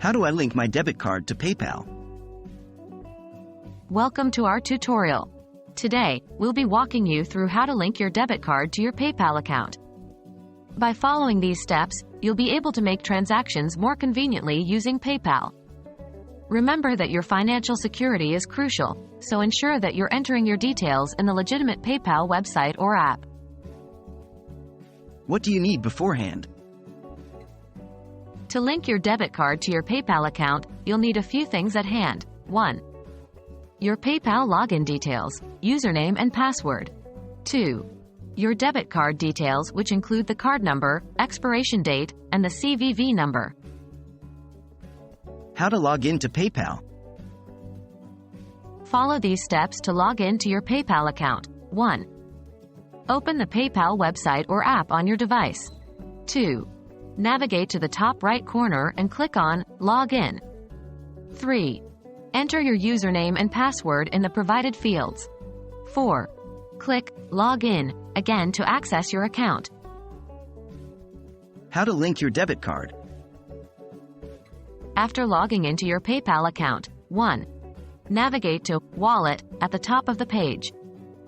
How do I link my debit card to PayPal? Welcome to our tutorial. Today, we'll be walking you through how to link your debit card to your PayPal account. By following these steps, you'll be able to make transactions more conveniently using PayPal. Remember that your financial security is crucial, so ensure that you're entering your details in the legitimate PayPal website or app. What do you need beforehand? To link your debit card to your PayPal account, you'll need a few things at hand. 1. Your PayPal login details, username and password. 2. Your debit card details, which include the card number, expiration date, and the CVV number. How to log in to PayPal? Follow these steps to log in to your PayPal account. 1. Open the PayPal website or app on your device. 2. Navigate to the top right corner and click on Log In. 3. Enter your username and password in the provided fields. 4. Click Log In again to access your account. How to link your debit card? After logging into your PayPal account, 1. Navigate to Wallet at the top of the page.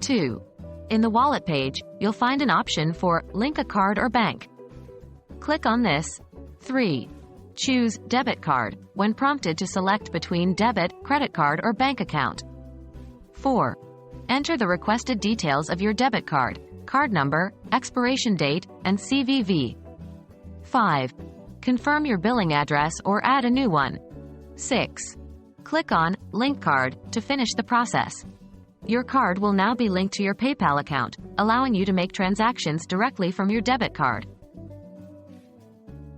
2. In the Wallet page, you'll find an option for Link a card or bank. Click on this. 3. Choose Debit Card when prompted to select between debit, credit card, or bank account. 4. Enter the requested details of your debit card, card number, expiration date, and CVV. 5. Confirm your billing address or add a new one. 6. Click on Link Card to finish the process. Your card will now be linked to your PayPal account, allowing you to make transactions directly from your debit card.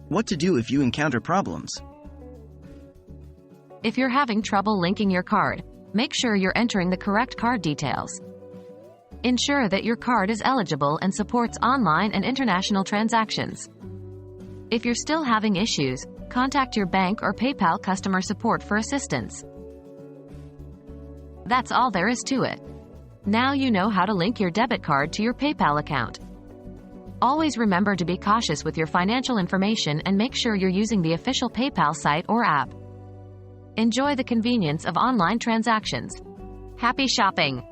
What to do if you encounter problems? If you're having trouble linking your card, make sure you're entering the correct card details. Ensure that your card is eligible and supports online and international transactions. If you're still having issues, contact your bank or PayPal customer support for assistance. That's all there is to it. Now you know how to link your debit card to your PayPal account. Always remember to be cautious with your financial information and make sure you're using the official PayPal site or app. Enjoy the convenience of online transactions. Happy shopping!